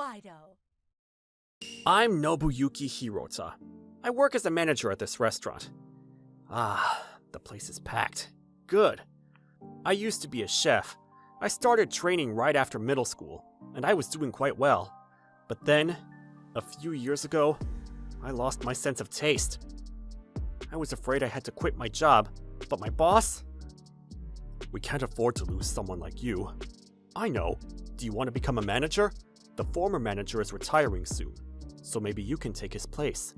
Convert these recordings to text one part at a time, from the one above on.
Manga-Waido. I'm Nobuyuki Hirota. I work as a manager at this restaurant. Ah, the place is packed. Good. I used to be a chef. I started training right after middle school, and I was doing quite well. But then, a few years ago, I lost my sense of taste. I was afraid I had to quit my job, but my boss? We can't afford to lose someone like you. I know. Do you want to become a manager? The former manager is retiring soon, so maybe you can take his place.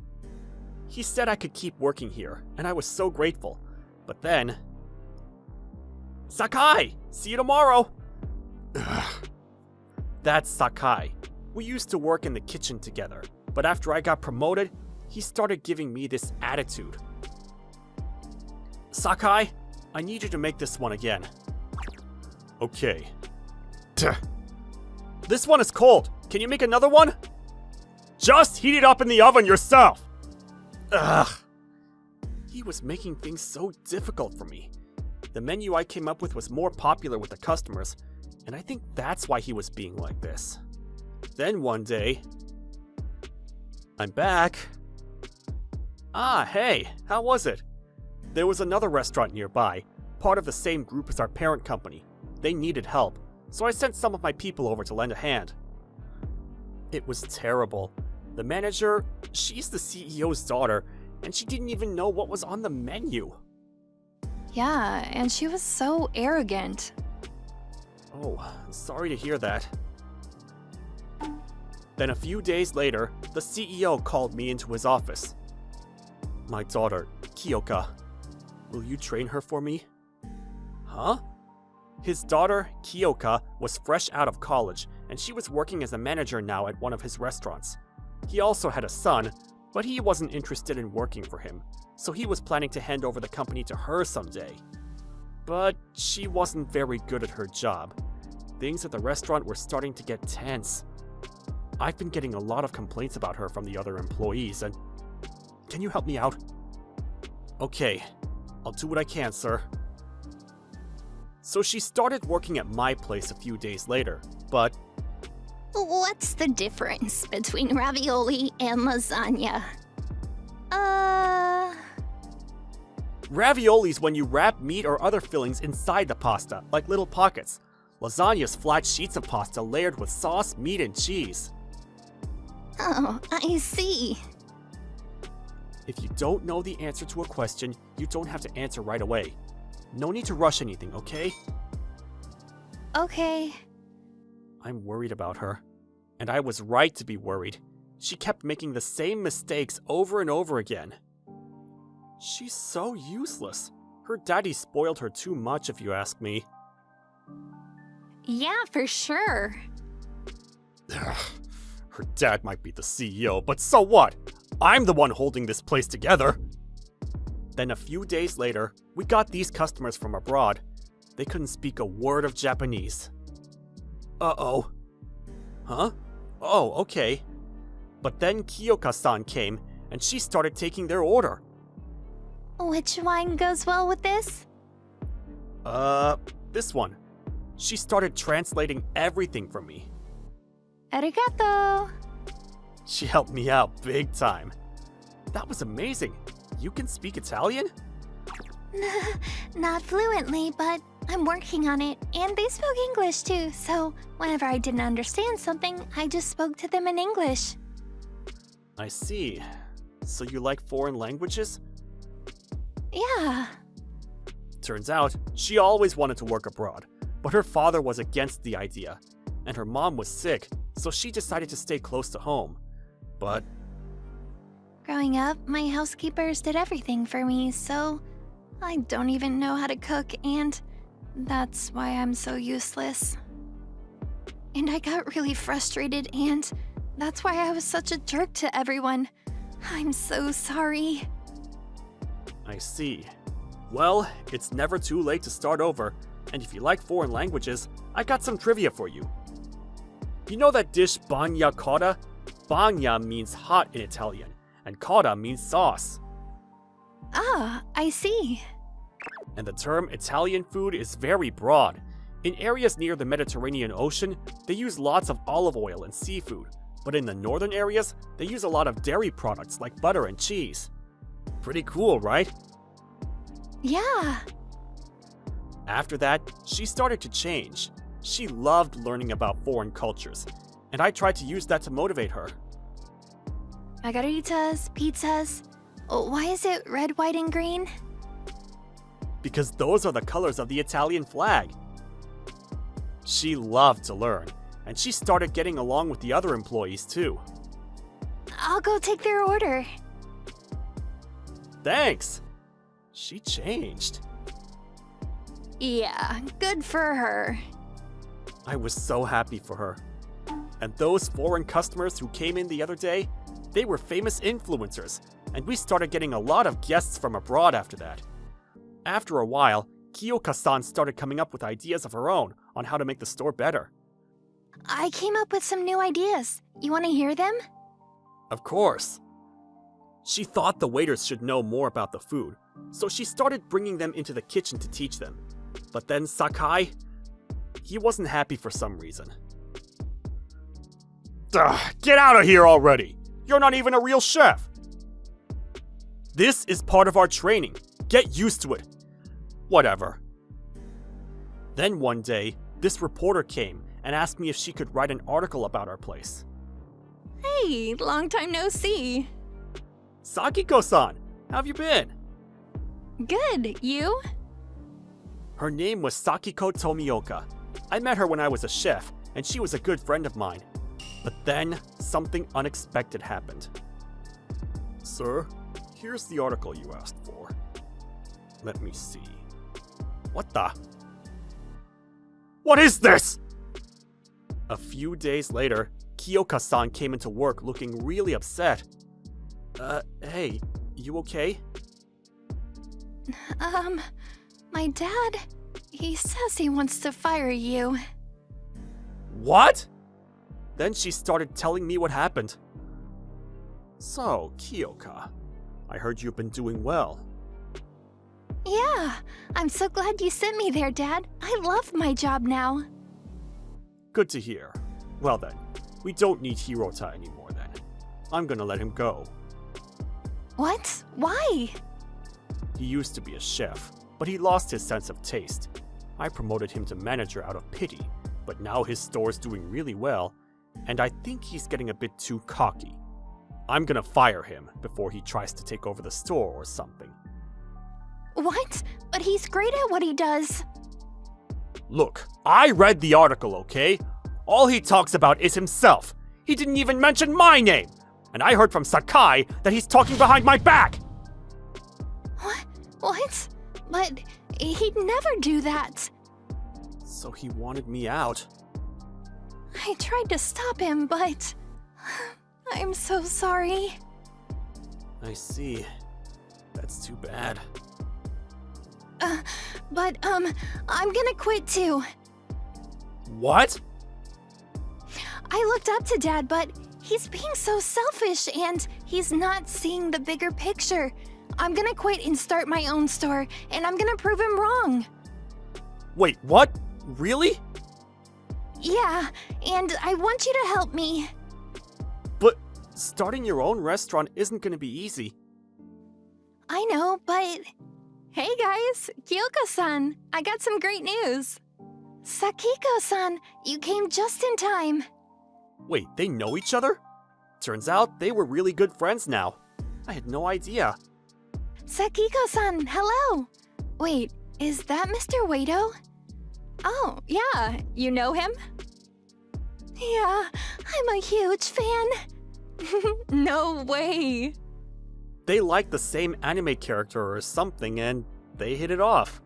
He said I could keep working here, and I was so grateful. But then... Sakai! See you tomorrow! Ugh. That's Sakai. We used to work in the kitchen together, but after I got promoted, he started giving me this attitude. Sakai, I need you to make this one again. Okay. Tuh. This one is cold. Can you make another one? Just heat it up in the oven yourself! Ugh. He was making things so difficult for me. The menu I came up with was more popular with the customers, and I think that's why he was being like this. Then one day... I'm back. Ah, hey, how was it? There was another restaurant nearby, part of the same group as our parent company. They needed help, so I sent some of my people over to lend a hand. It was terrible. The manager, she's the CEO's daughter, and she didn't even know what was on the menu. Yeah, and she was so arrogant. Oh, sorry to hear that. Then a few days later, the CEO called me into his office. My daughter, Kiyoka. Will you train her for me? Huh? His daughter, Kiyoka, was fresh out of college, and she was working as a manager now at one of his restaurants. He also had a son, but he wasn't interested in working for him, so he was planning to hand over the company to her someday. But she wasn't very good at her job. Things at the restaurant were starting to get tense. I've been getting a lot of complaints about her from the other employees, and... Can you help me out? Okay, I'll do what I can, sir. So she started working at my place a few days later, but... What's the difference between ravioli and lasagna? Ravioli's when you wrap meat or other fillings inside the pasta, like little pockets. Lasagna's flat sheets of pasta layered with sauce, meat, and cheese. Oh, I see. If you don't know the answer to a question, you don't have to answer right away. No need to rush anything, okay? Okay. I'm worried about her. And I was right to be worried. She kept making the same mistakes over and over again. She's so useless. Her daddy spoiled her too much, if you ask me. Yeah, for sure. Her dad might be the CEO, but so what? I'm the one holding this place together. Then a few days later, we got these customers from abroad. They couldn't speak a word of Japanese. Uh-oh. Huh? Oh, okay. But then Kiyoka-san came, and she started taking their order. Which wine goes well with this? This one. She started translating everything for me. Arigato! She helped me out big time. That was amazing. You can speak Italian? Not fluently, but I'm working on it. And they spoke English too, so whenever I didn't understand something, I just spoke to them in English. I see. So you like foreign languages? Yeah. Turns out, she always wanted to work abroad, but her father was against the idea, and her mom was sick, so she decided to stay close to home. But... Growing up, my housekeepers did everything for me, so I don't even know how to cook, and that's why I'm so useless. And I got really frustrated, and that's why I was such a jerk to everyone. I'm so sorry. I see. Well, it's never too late to start over, and if you like foreign languages, I got some trivia for you. You know that dish bagna cotta? Bagna means hot in Italian, and cotta means sauce. Ah, I see. And the term Italian food is very broad. In areas near the Mediterranean Ocean, they use lots of olive oil and seafood, But in the northern areas, they use a lot of dairy products like butter and cheese. Pretty cool, right? Yeah. After that, she started to change. She loved learning about foreign cultures, and I tried to use that to motivate her. Margaritas, pizzas. Oh, why is it red, white, and green? Because those are the colors of the Italian flag. She loved to learn, and she started getting along with the other employees too. I'll go take their order. Thanks! She changed. Yeah, good for her. I was so happy for her. And those foreign customers who came in the other day, they were famous influencers, and we started getting a lot of guests from abroad after that. After a while, Kiyoka-san started coming up with ideas of her own on how to make the store better. I came up with some new ideas. You want to hear them? Of course. She thought the waiters should know more about the food, so she started bringing them into the kitchen to teach them. But then Sakai, he wasn't happy for some reason. Ugh, get out of here already! You're not even a real chef! This is part of our training. Get used to it. Whatever. Then one day, this reporter came and asked me if she could write an article about our place. Hey, long time no see. Sakiko-san, how have you been? Good, you? Her name was Sakiko Tomioka. I met her when I was a chef, and she was a good friend of mine. But then, something unexpected happened. Sir, here's the article you asked for. Let me see. What the? What is this? A few days later, Kiyoka-san came into work looking really upset. Hey, you okay? My dad, he says he wants to fire you. What? Then she started telling me what happened. So, Kiyoka, I heard you've been doing well. Yeah, I'm so glad you sent me there, Dad. I love my job now. Good to hear. Well then, we don't need Hirota anymore then. I'm gonna let him go. What? Why? He used to be a chef, but he lost his sense of taste. I promoted him to manager out of pity, but now his store's doing really well, and I think he's getting a bit too cocky. I'm gonna fire him before he tries to take over the store or something. What? But he's great at what he does. Look, I read the article, okay? All he talks about is himself. He didn't even mention my name. And I heard from Sakai that he's talking behind my back. What? But he'd never do that. So he wanted me out. I tried to stop him, but I'm so sorry. I see. That's too bad. I'm gonna quit too. What? I looked up to Dad, but he's being so selfish and he's not seeing the bigger picture. I'm gonna quit and start my own store, and I'm gonna prove him wrong. Wait, what? Really? Yeah, and I want you to help me. But starting your own restaurant isn't gonna be easy. I know, but... Hey guys, Kiyoka-san, I got some great news. Sakiko-san, you came just in time. Wait, they know each other? Turns out they were really good friends now. I had no idea. Sakiko-san, hello. Wait, is that Mr. Waido? Oh, yeah, you know him? Yeah, I'm a huge fan. No way. They liked the same anime character or something and they hit it off.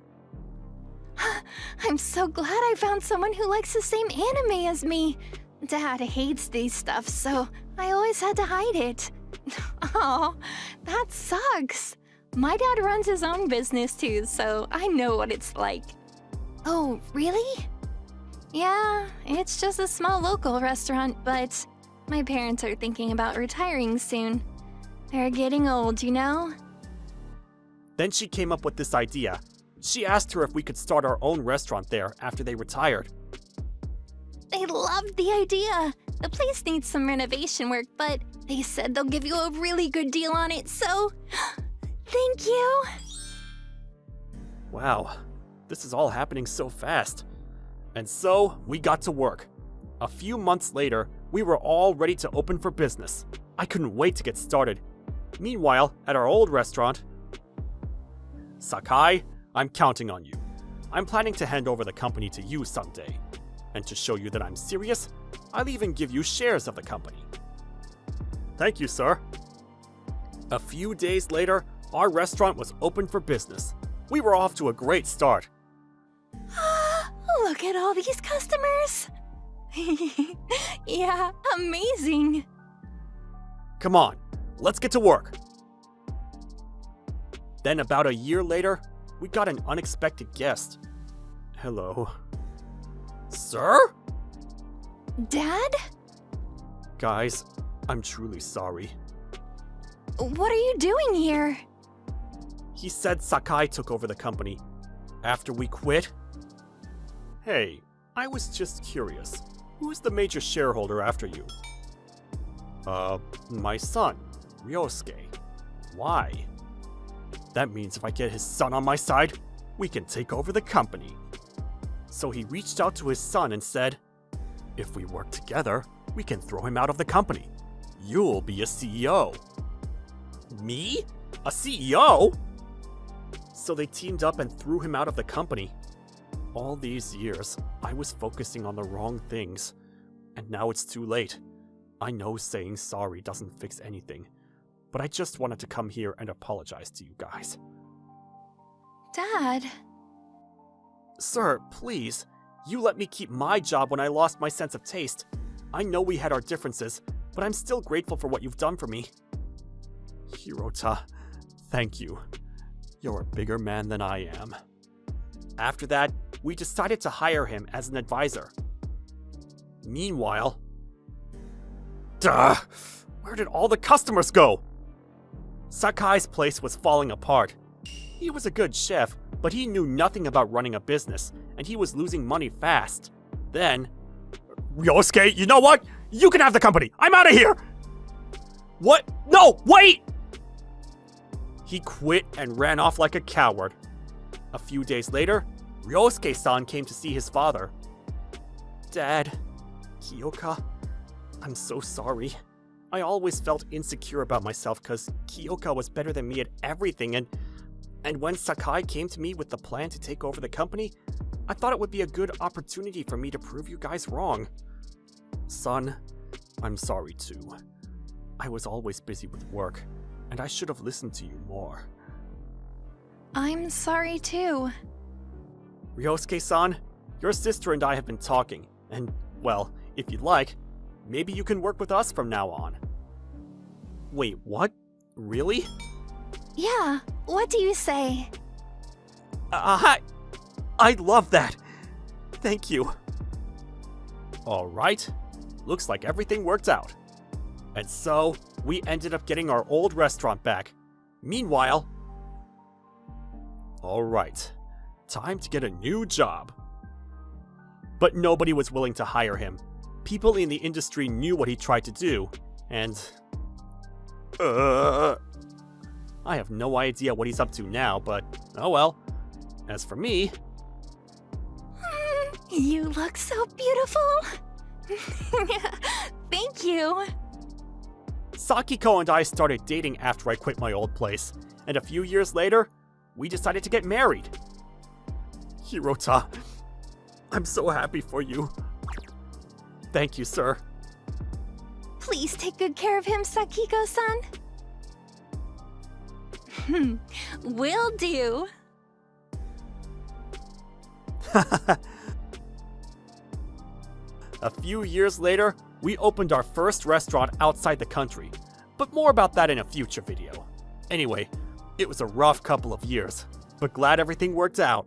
I'm so glad I found someone who likes the same anime as me. Dad hates these stuff, so I always had to hide it. Oh, that sucks. My dad runs his own business too, so I know what it's like. Oh, really? Yeah, it's just a small local restaurant, but my parents are thinking about retiring soon. They're getting old, you know? Then she came up with this idea. She asked her if we could start our own restaurant there after they retired. They loved the idea. The place needs some renovation work, but they said they'll give you a really good deal on it, so thank you. Wow, this is all happening so fast. And so, we got to work. A few months later, we were all ready to open for business. I couldn't wait to get started. Meanwhile, at our old restaurant, Sakai, I'm counting on you. I'm planning to hand over the company to you someday. And to show you that I'm serious, I'll even give you shares of the company. Thank you, sir. A few days later, our restaurant was open for business. We were off to a great start. Look at all these customers. Yeah, amazing. Come on, let's get to work. Then about a year later, we got an unexpected guest. Hello. Sir? Dad? Guys, I'm truly sorry. What are you doing here? He said Sakai took over the company. After we quit? Hey, I was just curious. Who's the major shareholder after you? My son, Ryosuke. Why? That means if I get his son on my side, we can take over the company. So he reached out to his son and said, if we work together, we can throw him out of the company. You'll be a CEO. Me? A CEO? So they teamed up and threw him out of the company. All these years, I was focusing on the wrong things. And now it's too late. I know saying sorry doesn't fix anything, but I just wanted to come here and apologize to you guys. Dad? Sir, please. You let me keep my job when I lost my sense of taste. I know we had our differences, but I'm still grateful for what you've done for me. Hirota, thank you. You're a bigger man than I am. After that, we decided to hire him as an advisor. Meanwhile... Duh! Where did all the customers go? Sakai's place was falling apart. He was a good chef, but he knew nothing about running a business, and he was losing money fast. Then... Ryosuke, you know what? You can have the company! I'm out of here! What? No, wait! He quit and ran off like a coward. A few days later, Ryosuke-san came to see his father. Dad, Kiyoka, I'm so sorry. I always felt insecure about myself because Kiyoka was better than me at everything, and when Sakai came to me with the plan to take over the company, I thought it would be a good opportunity for me to prove you guys wrong. Son, I'm sorry too. I was always busy with work, and I should have listened to you more. I'm sorry too. Ryosuke-san, your sister and I have been talking, and, well, if you'd like, maybe you can work with us from now on. Wait, what? Really? Yeah, what do you say? I'd love that. Thank you. Alright, looks like everything worked out. And so, we ended up getting our old restaurant back. Meanwhile... Alright, time to get a new job. But nobody was willing to hire him. People in the industry knew what he tried to do, and... I have no idea what he's up to now, but oh well. As for me... You look so beautiful. Thank you. Sakiko and I started dating after I quit my old place, and a few years later, we decided to get married. Hirota, I'm so happy for you. Thank you, sir. Please take good care of him, Sakiko-san. Will do. A few years later, we opened our first restaurant outside the country, but more about that in a future video. Anyway, it was a rough couple of years, but glad everything worked out.